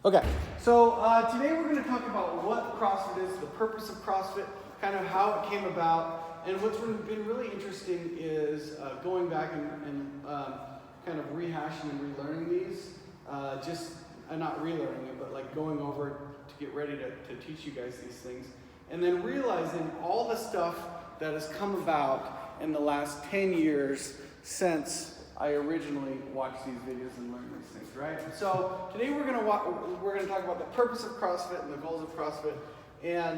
Okay, so today we're going to talk about what CrossFit is, the purpose of CrossFit, kind of how it came about, and what's been really interesting is going back and kind of rehashing and relearning these, not relearning it, but like going over to get ready to teach you guys these things, and then realizing all the stuff that has come about in the last 10 years since I originally watched these videos and learned these things, right? So today we're going to talk about the purpose of CrossFit and the goals of CrossFit and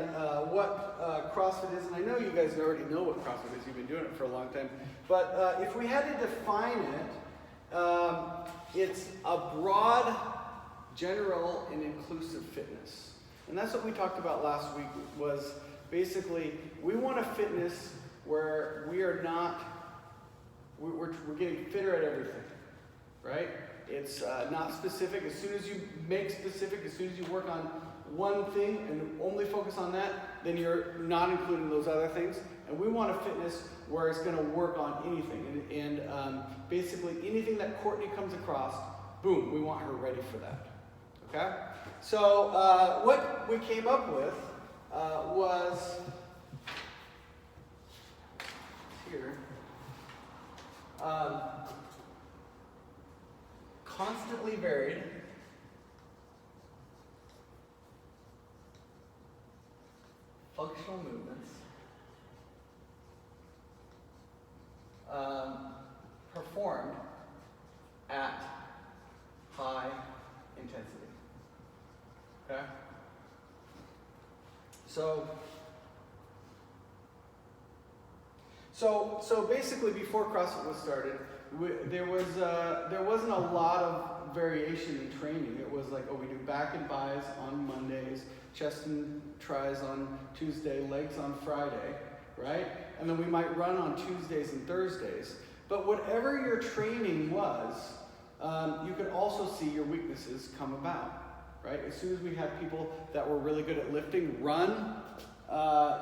what CrossFit is. And I know you guys already know what CrossFit is. You've been doing it for a long time. But if we had to define it, it's a broad, general, and inclusive fitness. And that's what we talked about last week. Was basically we want a fitness where we are not. We're getting fitter at everything, right? It's not specific. As soon as you make specific, as soon as you work on one thing and only focus on that, then you're not including those other things. And we want a fitness where it's going to work on anything. And basically anything that Courtney comes across, boom, we want her ready for that. Okay? So what we came up with was here. Constantly varied, functional movements, performed at high intensity. Okay? So basically, before CrossFit was started, there wasn't a lot of variation in training. It was like, we do back and buys on Mondays, chest and tries on Tuesday, legs on Friday, right? And then we might run on Tuesdays and Thursdays. But whatever your training was, you could also see your weaknesses come about, right? As soon as we had people that were really good at lifting run,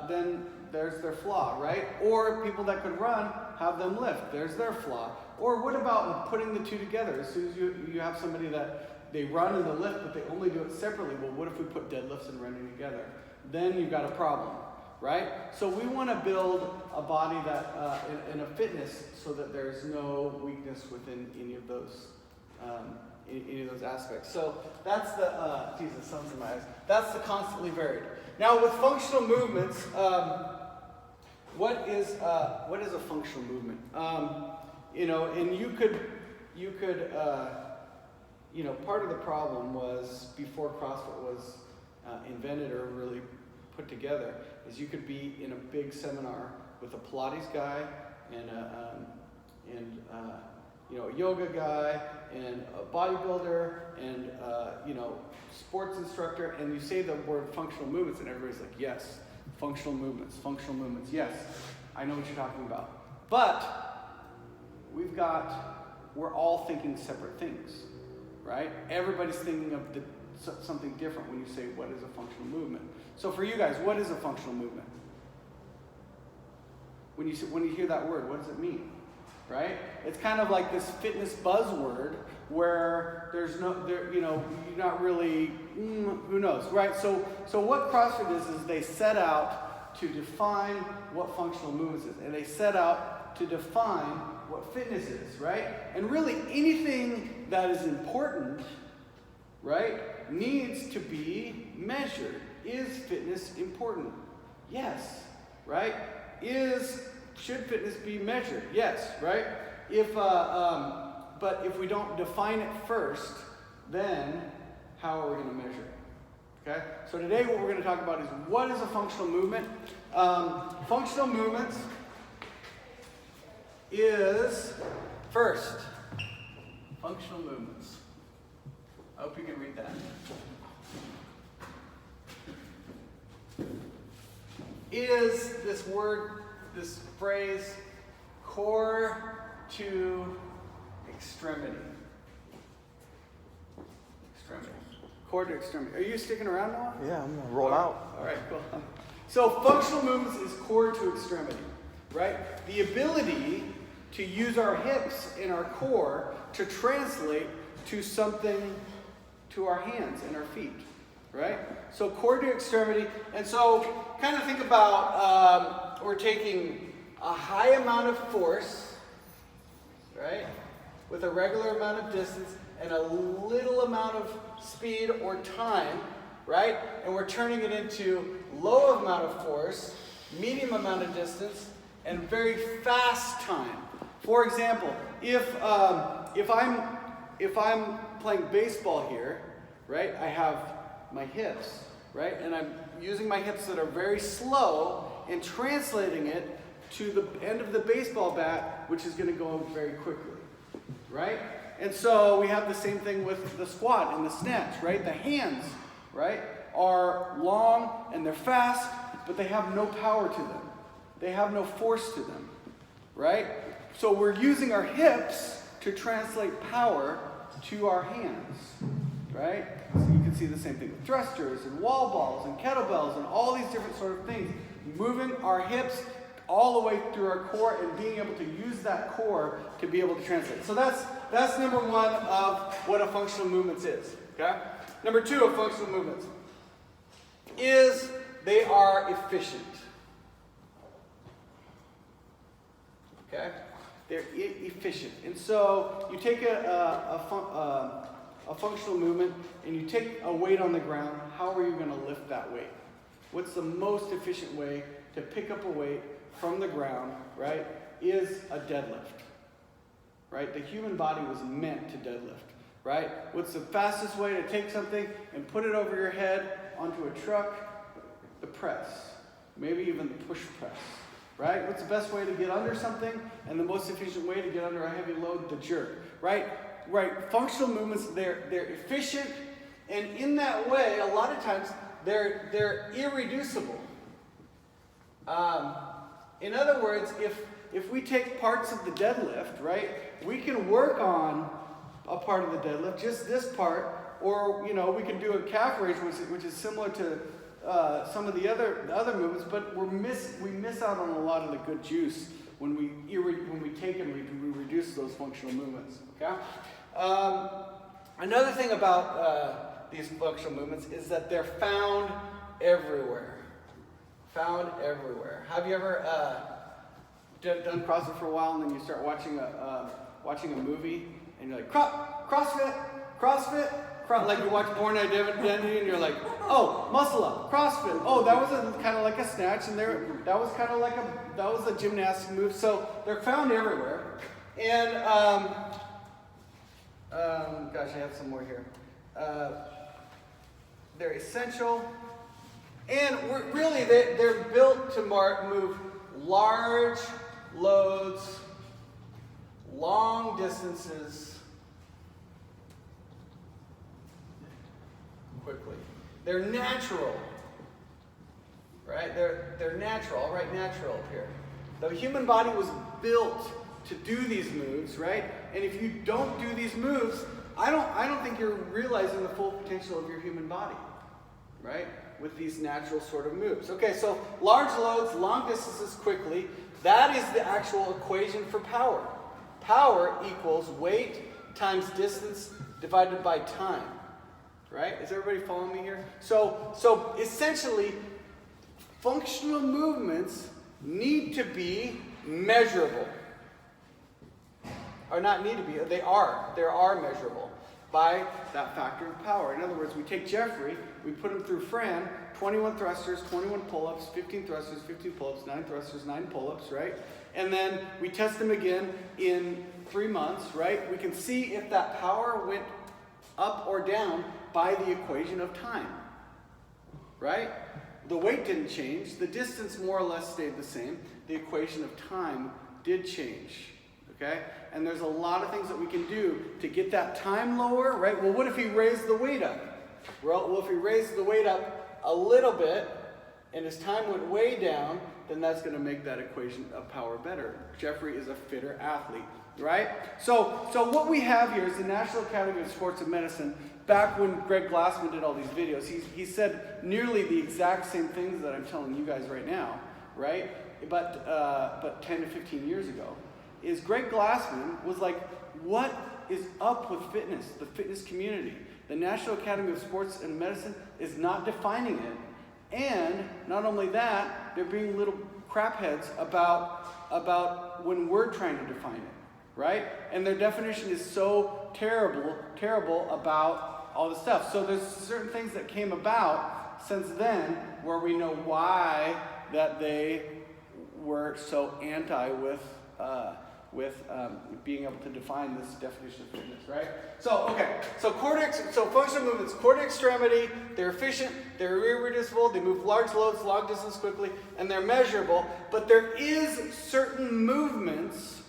then there's their flaw, right? Or people that could run, have them lift. There's their flaw. Or what about putting the two together? As soon as you have somebody that they run and they lift, but they only do it separately, well, what if we put deadlifts and running together? Then you've got a problem, right? So we want to build a body that, and a fitness so that there's no weakness within any of those aspects. So that's the, Jesus, sun's in my eyes. That's the constantly varied. Now with functional movements, what is a functional movement? And you could, part of the problem was before CrossFit was invented or really put together, is you could be in a big seminar with a Pilates guy and a yoga guy and a bodybuilder and sports instructor, and you say the word functional movements, and everybody's like, yes, functional movements, yes, I know what you're talking about. But we're all thinking separate things, right? Everybody's thinking of something different when you say what is a functional movement. So for you guys, what is a functional movement? When you hear that word, what does it mean? Right? It's kind of like this fitness buzzword where you're not really, who knows, right? So what CrossFit is they set out to define what functional movements is, and they set out to define what fitness is, right? And really anything that is important, right, needs to be measured. Is fitness important? Yes, right? Should fitness be measured? Yes, right? But if we don't define it first, then how are we going to measure it? Okay? So today what we're going to talk about is what is a functional movement? Functional movements is, first, functional movements. I hope you can read that. Is this word, this phrase, core to extremity. Core to extremity. Are you sticking around now? Yeah, I'm going to roll out. All right, cool. So functional movements is core to extremity, right? The ability to use our hips and our core to translate to something to our hands and our feet, right? So core to extremity. And so kind of think about we're taking a high amount of force, right, with a regular amount of distance and a little amount of speed or time, right? And we're turning it into low amount of force, medium amount of distance, and very fast time. For example, if I'm playing baseball here, right, I have my hips, right, and I'm using my hips that are very slow and translating it to the end of the baseball bat, which is going to go very quickly, right? And so we have the same thing with the squat and the snatch, right? The hands, right, are long and they're fast, but they have no power to them. They have no force to them, right? So we're using our hips to translate power to our hands, right? So you can see the same thing with thrusters and wall balls and kettlebells and all these different sort of things. Moving our hips all the way through our core and being able to use that core to be able to translate. So that's number one of what a functional movement is, okay? Number two of functional movements is they are efficient. Okay? They're efficient. And so you take a functional movement and you take a weight on the ground. How are you going to lift that weight? What's the most efficient way to pick up a weight from the ground, right, is a deadlift, right? The human body was meant to deadlift, right? What's the fastest way to take something and put it over your head onto a truck? The press, maybe even the push press, right? What's the best way to get under something and the most efficient way to get under a heavy load? The jerk, right? Right. Functional movements, they're efficient, and in that way, a lot of times they're irreducible. In other words, if we take parts of the deadlift, right, we can work on a part of the deadlift, just this part, or we can do a calf raise, which is similar to some of the other movements, but we miss out on a lot of the good juice when we take and we reduce those functional movements. Okay. Another thing about these functional movements is that they're found everywhere. Found everywhere. Have you ever done CrossFit for a while and then you start watching a movie and you're like, CrossFit, like you watch Born Identity and you're like, oh, muscle up, CrossFit. Oh, that was kind of like a snatch, and that was kind of like a gymnastic move. So they're found everywhere. And gosh, I have some more here. They're essential. And they're built to move large loads, long distances, quickly. They're natural, right? They're natural. I'll write natural up here. The human body was built to do these moves, right? And if you don't do these moves, I don't think you're realizing the full potential of your human body, right? With these natural sort of moves. Okay, so large loads, long distances quickly, that is the actual equation for power. Power equals weight times distance divided by time, right? Is everybody following me here? So essentially, functional movements need to be measurable. Or not need to be, they are measurable by that factor of power. In other words, we take Jeffrey, we put him through Fran, 21 thrusters, 21 pull-ups, 15 thrusters, 15 pull-ups, 9 thrusters, 9 pull-ups, right? And then we test him again in 3 months, right? We can see if that power went up or down by the equation of time, right? The weight didn't change. The distance more or less stayed the same. The equation of time did change, okay? And there's a lot of things that we can do to get that time lower, right? Well, what if he raised the weight up? Well, if he raised the weight up a little bit and his time went way down, then that's going to make that equation of power better. Jeffrey is a fitter athlete, right? So what we have here is the National Academy of Sports and Medicine. Back when Greg Glassman did all these videos, he said nearly the exact same things that I'm telling you guys right now, right? But 10 to 15 years ago. Is Greg Glassman was like, what is up with fitness, the fitness community? The National Academy of Sports and Medicine is not defining it. And not only that, they're being little crapheads about when we're trying to define it, right? And their definition is so terrible about all the stuff. So there's certain things that came about since then where we know why that they were so anti with being able to define this definition of fitness, right? So functional movements, core to extremity, they're efficient, they're irreducible, they move large loads, long distance quickly, and they're measurable. But there is certain movements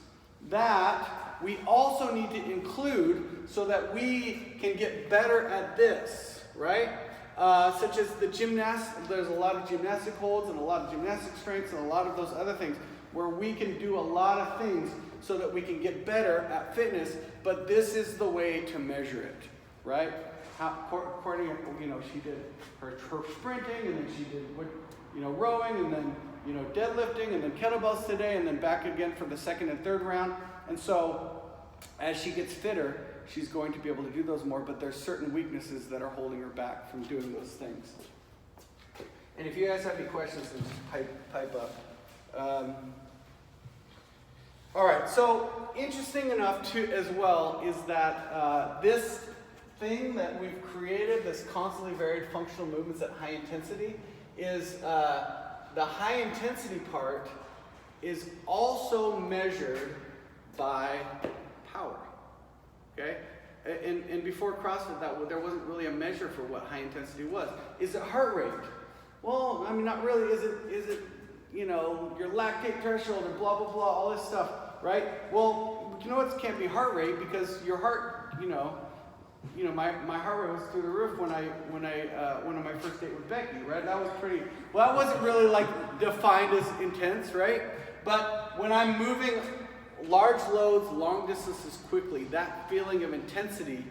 that we also need to include so that we can get better at this, right? Such as the there's a lot of gymnastic holds and a lot of gymnastic strengths and a lot of those other things where we can do a lot of things so that we can get better at fitness, but this is the way to measure it, right? According, she did her sprinting, and then she did, rowing, and then, deadlifting, and then kettlebells today, and then back again for the second and third round. And so, as she gets fitter, she's going to be able to do those more, but there's certain weaknesses that are holding her back from doing those things. And if you guys have any questions, then just pipe up. All right, so interesting enough as well is that this thing that we've created, this constantly varied functional movements at high intensity, is the high intensity part is also measured by power. Okay, and before CrossFit, there wasn't really a measure for what high intensity was. Is it heart rate? Well, I mean, not really. Is it your lactate threshold or blah, blah, blah, all this stuff, right? Well, it can't be heart rate because your heart, my heart rate was through the roof when I went on my first date with Becky, right? That wasn't really defined as intense, right? But when I'm moving large loads, long distances quickly, that feeling of intensity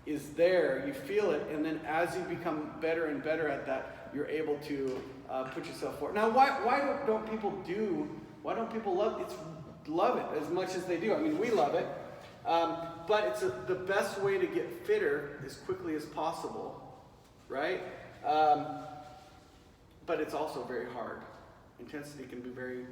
is there. You feel it, and then as you become better and better at that, you're able to put yourself forward. Now, why don't people love it as much as they do? I mean, we love it, but it's the best way to get fitter as quickly as possible, right? But it's also very hard. Intensity can be very,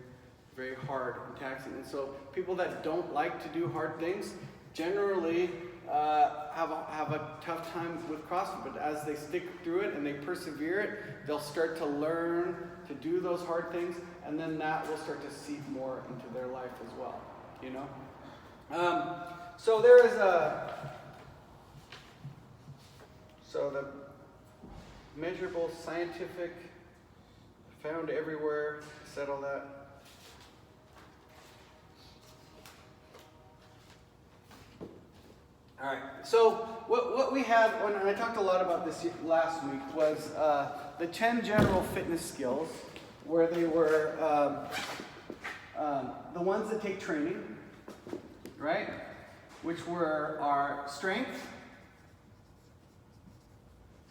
very hard and taxing. And so people that don't like to do hard things generally have a tough time with CrossFit, but as they stick through it and they persevere it, they'll start to learn to do those hard things, and then that will start to seep more into their life as well, So there is the measurable, scientific, found everywhere, said all that. All right, so what we had, and I talked a lot about this last week, was the 10 general fitness skills, where they were the ones that take training, right? Which were our strength,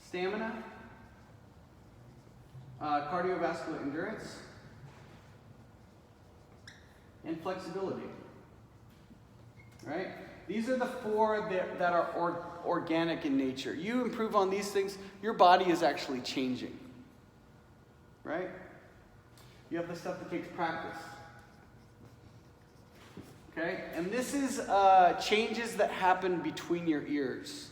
stamina, cardiovascular endurance, and flexibility, right? These are the four that are organic in nature. You improve on these things, your body is actually changing, right? You have the stuff that takes practice. Okay? And this is changes that happen between your ears.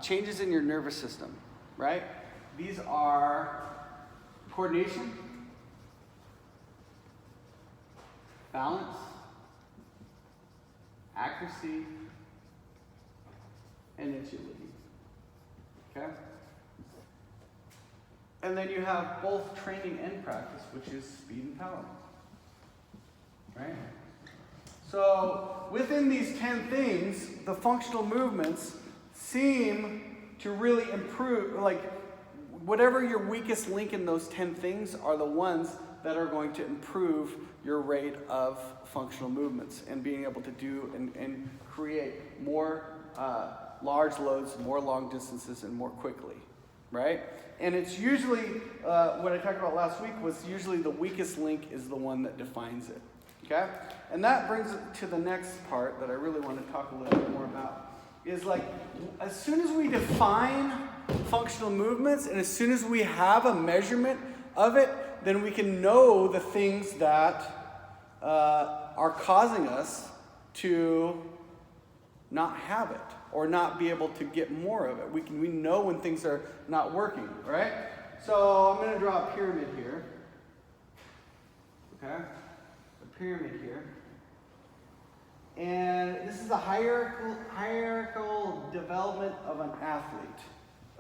Changes in your nervous system, right? These are coordination, balance, accuracy, and agility. Okay? And then you have both training and practice, which is speed and power. Right? So within these 10 things, the functional movements seem to really improve, whatever your weakest link in those 10 things are the ones that are going to improve your rate of functional movements and being able to do and create more large loads, more long distances, and more quickly, right? And it's usually, what I talked about last week was usually the weakest link is the one that defines it, okay? And that brings it to the next part that I really want to talk a little bit more about, is like, as soon as we define functional movements and as soon as we have a measurement of it, then we can know the things that are causing us to not have it or not be able to get more of it. We know when things are not working, right? So I'm going to draw a pyramid here. Okay? A pyramid here. And this is the hierarchical development of an athlete.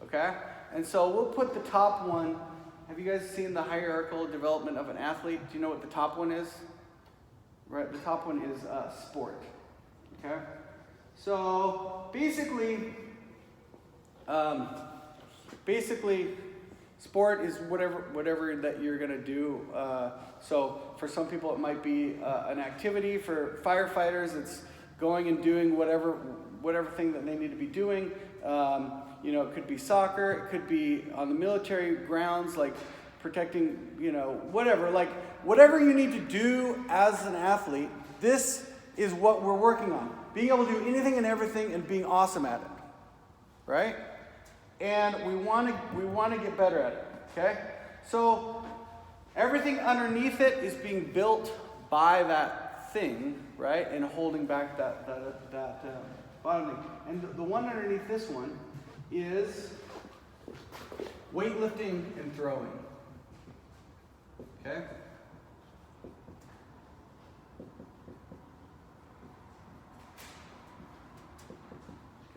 Okay? And so we'll put the top one. Have you guys seen the hierarchical development of an athlete? Do you know what the top one is? Right, the top one is sport. Okay? So basically, sport is whatever that you're gonna do. So for some people it might be an activity. For firefighters, it's going and doing whatever thing that they need to be doing. It could be soccer. It could be on the military grounds, like protecting, whatever. Like whatever you need to do as an athlete, this is what we're working on. Being able to do anything and everything and being awesome at it, right? And we want to get better at it, okay? So everything underneath it is being built by that thing, right? And holding back that bottom thing. And the one underneath this one is weightlifting and throwing, okay?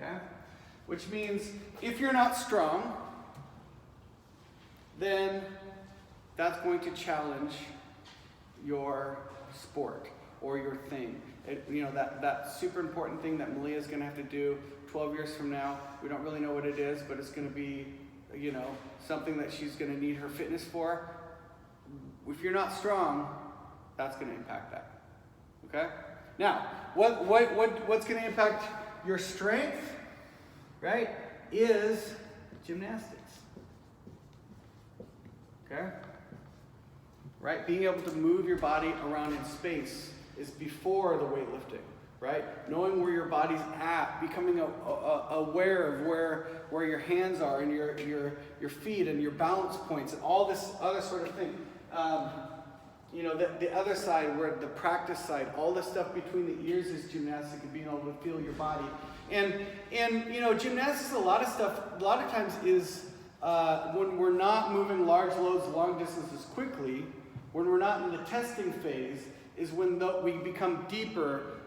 Okay? Which means if you're not strong, then that's going to challenge your sport or your thing. That super important thing that Malia's going to have to do 12 years from now. We don't really know what it is, but it's going to be, something that she's going to need her fitness for. If you're not strong, that's going to impact that. Okay? Now, what's going to impact your strength, right, is gymnastics. Okay? Right? Being able to move your body around in space is before the weightlifting, right? Knowing where your body's at, becoming aware of where your hands are and your feet and your balance points and all this other sort of thing. The other side, where the practice side, all the stuff between the ears is gymnastics and being able to feel your body. And gymnastics, a lot of times is when we're not moving large loads, long distances quickly, when we're not in the testing phase, is when we become deeper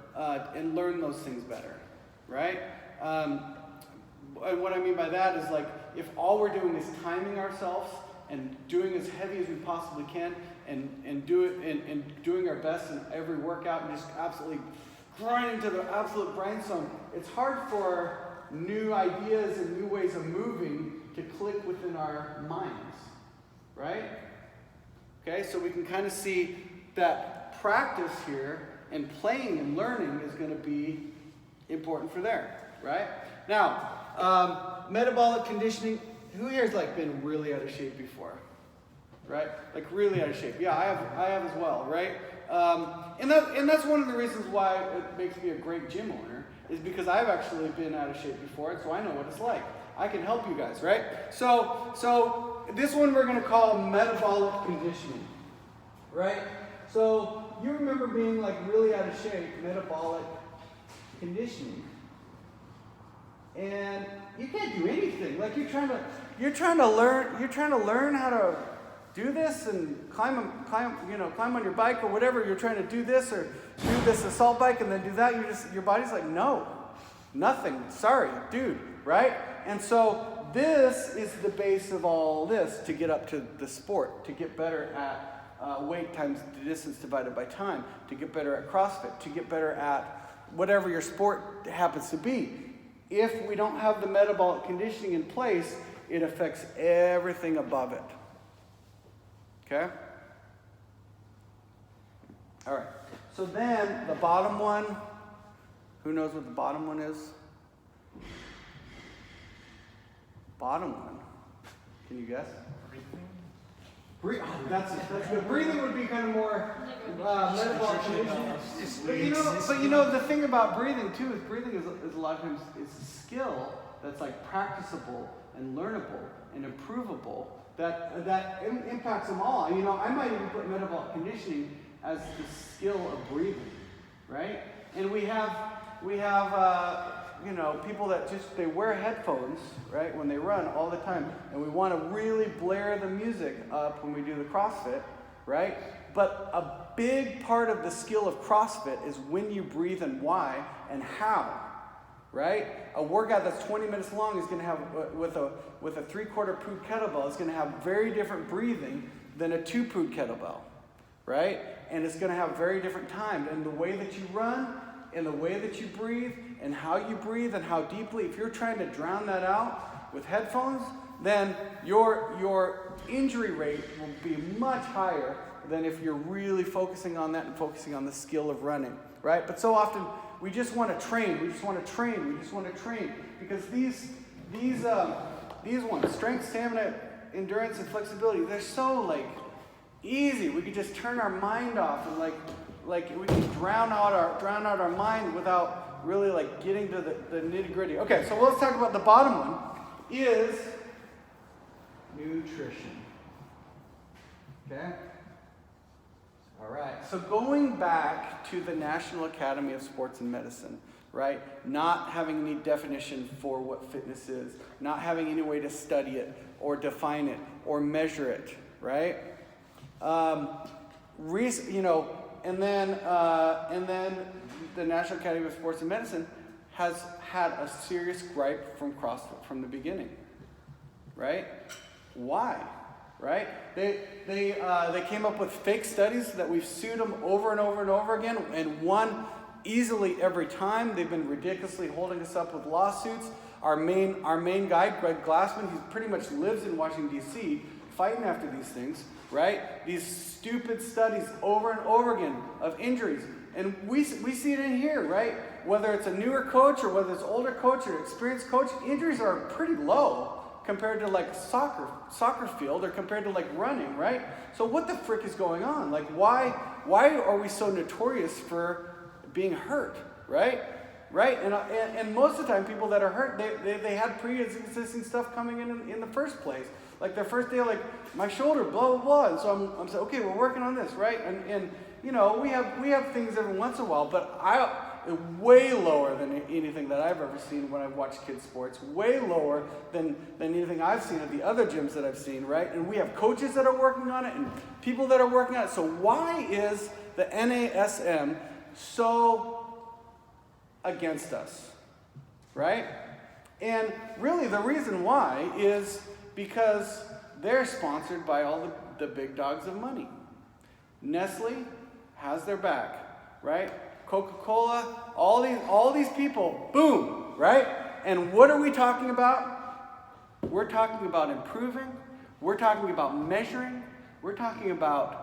and learn those things better, right? And what I mean by that is, like, if all we're doing is timing ourselves and doing as heavy as we possibly can and doing our best in every workout and just absolutely grinding to the absolute grindstone, it's hard for new ideas and new ways of moving to click within our minds, right? Okay, so we can kind of see that practice here and playing and learning is going to be important for there, right? Now, metabolic conditioning. Who here has been really out of shape before, right? Like really out of shape. Yeah, I have as well, right? And that's one of the reasons why it makes me a great gym owner, is because I've actually been out of shape before, so I know what it's like. I can help you guys, right? So this one we're going to call metabolic conditioning, right? So you remember being really out of shape, metabolic conditioning, and you can't do anything. Like you're trying to learn how to do this and climb on your bike or whatever. You're trying to do this or do this assault bike and then do that. Your body's like, no, nothing. Sorry, dude, right? And so this is the base of all this to get up to the sport, to get better at weight times the distance divided by time, to get better at CrossFit, to get better at whatever your sport happens to be. If we don't have the metabolic conditioning in place, it affects everything above it. Okay? All right. So then the bottom one, who knows what the bottom one is? Bottom one. Can you guess? That's good. Breathing would be kind of more metabolic conditioning. But you know, the thing about breathing too is breathing is a lot of times it's a skill that's like practicable and learnable and improvable that impacts them all. You know, I might even put metabolic conditioning as the skill of breathing, right? And we have you know, people that they wear headphones, right, when they run all the time, and we want to really blare the music up when we do the CrossFit, right? But a big part of the skill of CrossFit is when you breathe and why and how, right? A workout that's 20 minutes long is going to have, with a 3/4 pood kettlebell, is going to have very different breathing than a 2 pood kettlebell, right? And it's going to have very different time. And the way that you run, and the way that you breathe, and how you breathe, and how deeply, if you're trying to drown that out with headphones, then your injury rate will be much higher than if you're really focusing on that and focusing on the skill of running, right? But so often, we just want to train, because these ones, strength, stamina, endurance, and flexibility, they're so like easy. We could just turn our mind off and like we can drown out our mind without really like getting to the nitty-gritty. Okay, so let's talk about the bottom one is nutrition. Okay? All right. So going back to the National Academy of Sports and Medicine, right? Not having any definition for what fitness is, not having any way to study it or define it or measure it, right? And then the National Academy of Sports and Medicine has had a serious gripe from CrossFit from the beginning, right? Why? Right? They came up with fake studies that we've sued them over and over and over again and won easily every time. They've been ridiculously holding us up with lawsuits. Our main guy, Greg Glassman, he pretty much lives in Washington, D.C., fighting after these things, right? These stupid studies over and over again of injuries. And we see it in here, right? Whether it's a newer coach or whether it's older coach or experienced coach, injuries are pretty low compared to like soccer field or compared to like running, right? So what the frick is going on? Like why are we so notorious for being hurt, right? Right? And most of the time people that are hurt, they had pre-existing stuff coming in the first place. Like their first day, like my shoulder, blah, blah, blah. And so I'm saying, okay, we're working on this, right? And you know, we have things every once in a while, but way lower than anything that I've ever seen when I've watched kids sports, way lower than anything I've seen at the other gyms that I've seen, right? And we have coaches that are working on it and people that are working on it. So why is the NASM so against us, right? And really the reason why is because they're sponsored by all the big dogs of money. Nestle has their back, right? Coca-Cola, all these people, boom, right? And what are we talking about? We're talking about improving. We're talking about measuring. We're talking about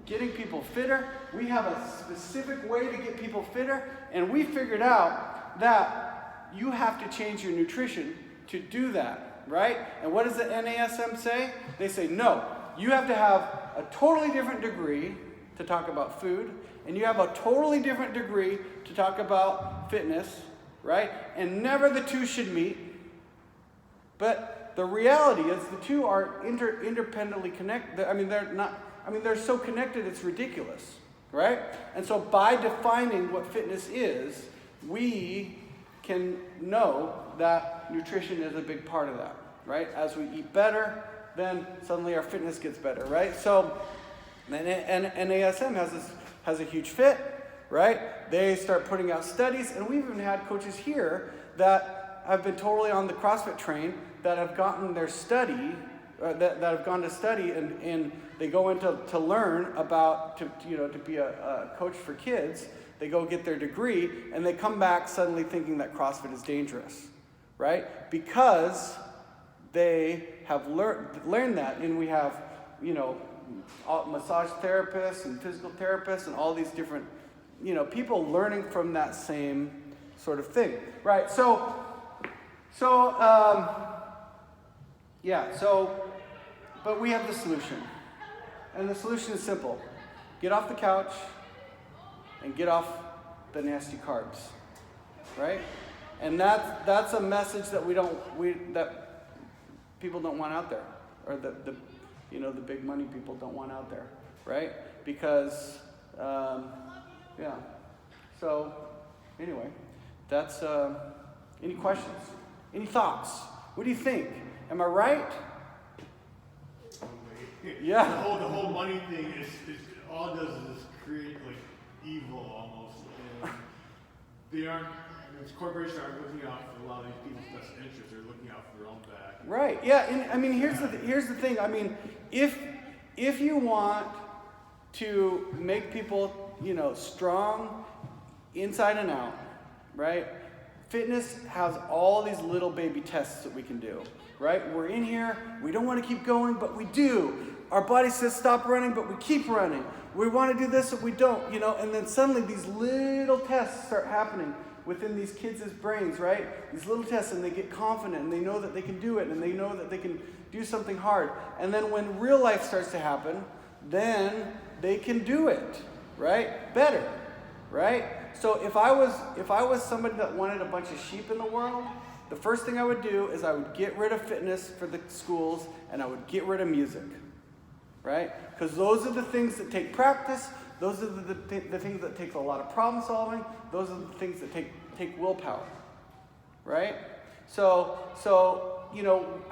getting people fitter. We have a specific way to get people fitter, and we figured out that you have to change your nutrition to do that, right? And what does the NASM say? They say, no, you have to have a totally different degree to talk about food, and you have a totally different degree to talk about fitness, right? And never the two should meet. But the reality is the two are independently connected. I mean, they're so connected it's ridiculous, right? And so by defining what fitness is, we can know that nutrition is a big part of that, right? As we eat better, then suddenly our fitness gets better, right? So, and NASM has a huge fit, right? They start putting out studies, and we've even had coaches here that have been totally on the CrossFit train that have gotten their study, that have gone to study, and they go into to learn about to be a coach for kids. They go get their degree, and they come back suddenly thinking that CrossFit is dangerous, right? Because they have learned that, and we have, massage therapists and physical therapists and all these different, people learning from that same sort of thing, right? But we have the solution, And the solution is simple. Get off the couch and get off the nasty carbs, right? And that's a message that that people don't want out there, or the big money people don't want out there, right? Because yeah. So anyway, that's any questions? Any thoughts? What do you think? Am I right? Yeah. The whole money thing is all it does is create like evil almost. And they aren't. Corporations aren't looking out for a lot of these people's best interests. They're looking out for their own back. Right. Yeah. And I mean, here's the thing. I mean, if you want to make people, strong inside and out, right? Fitness has all these little baby tests that we can do, right? We're in here. We don't want to keep going, but we do. Our body says stop running, but we keep running. We want to do this, but we don't, and then suddenly these little tests start happening within these kids' brains, right? These little tests, and they get confident, and they know that they can do it, and they know that they can do something hard. And then when real life starts to happen, then they can do it, right? Better, right? So if I was somebody that wanted a bunch of sheep in the world, the first thing I would do is I would get rid of fitness for the schools, and I would get rid of music, right? Because those are the things that take practice. Those are the things that take a lot of problem solving. Those are the things that take willpower, right? So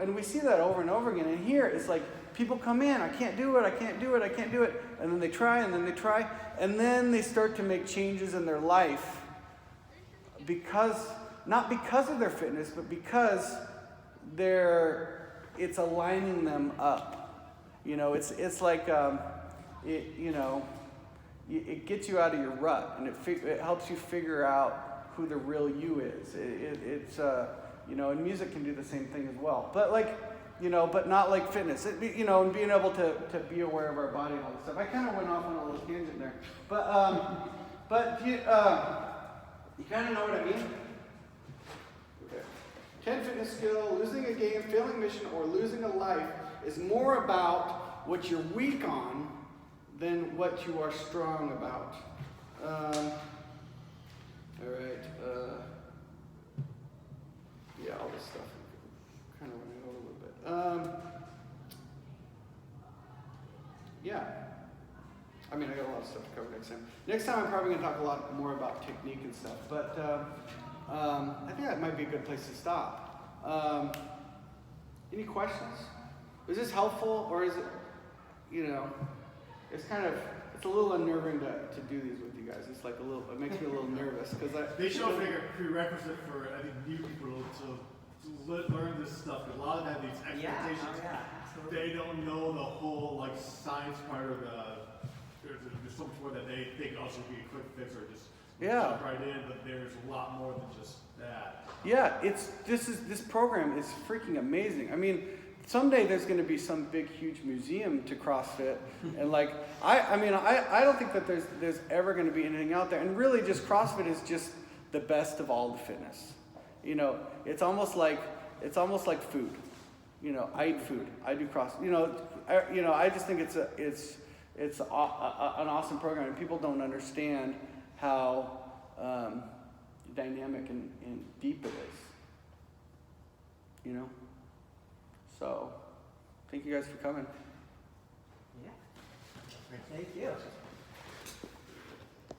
and we see that over and over again. And here it's like people come in, I can't do it, and then they try, and then they start to make changes in their life not because of their fitness, but because it's aligning them up. It's like it gets you out of your rut, and it helps you figure out who the real you is. And music can do the same thing as well. But but not like fitness. And being able to be aware of our body and all this stuff. I kind of went off on a little tangent there, but you kind of know what I mean. Okay. 10 fitness skill: losing a game, failing mission, or losing a life is more about what you're weak on than what you are strong about. All right. Yeah, all this stuff. Kind of running over a little bit. Yeah. I mean, I got a lot of stuff to cover next time. Next time, I'm probably going to talk a lot more about technique and stuff. But I think that might be a good place to stop. Any questions? Is this helpful, or is it, it's a little unnerving to do these with you guys. It's like it makes me a little nervous because they should make a prerequisite for new people to learn this stuff. A lot of them have these expectations. They don't know the whole science part of there's so much more that they think also be a quick fix or just jump right in. But there's a lot more than just that. Yeah, this program is freaking amazing. I mean, someday there's going to be some big, huge museum to CrossFit, and I don't think that there's ever going to be anything out there. And really, just CrossFit is just the best of all the fitness. It's almost like food. I eat food. I do CrossFit. I just think it's an awesome program, and people don't understand how dynamic and deep it is. So, thank you guys for coming. Yeah. Thank you.